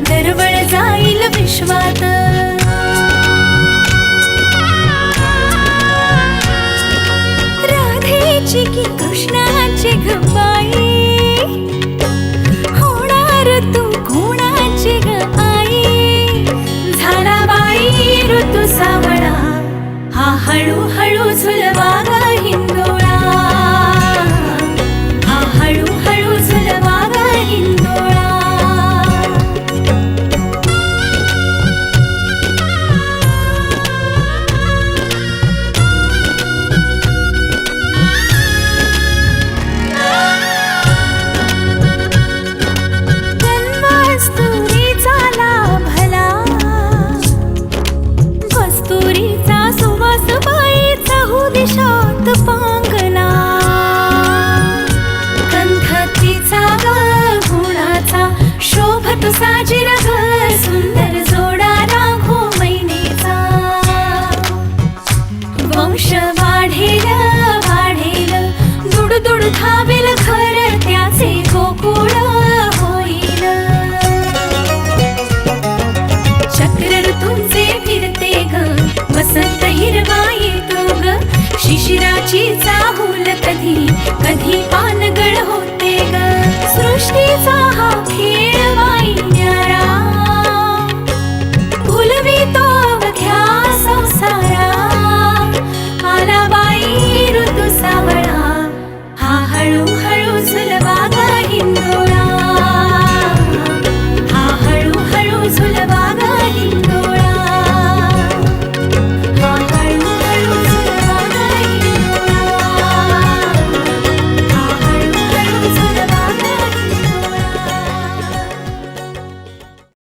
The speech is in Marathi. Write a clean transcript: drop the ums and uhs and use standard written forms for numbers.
दरवळ जाईल विश्वात। राधेची की कृष्णाची ग बाई, होणार तू कोणाची ग आई। झाला बाई ऋतू सावळा, हा हळूहळू झुलवा ग हिंदोळा, हा हळूहळू झुलवा ग हिंदोळा। कस्तुरीचा लाभला, कस्तुरीचा सुवास बाई चहू दिशात पांगला। गंध तिचा ग गुणाचा, शोभत साजिर ग सुंदर जोडा राघो मैनेचा। वंश वाढेल वाढेल, दुडदुड धावेल घर त्याचे गोकुळ होईल। चक्र ऋतूंचे फिरते ग, वसंत हिरवा येतो ग, शिशिराची चाहूल कधी कधी पान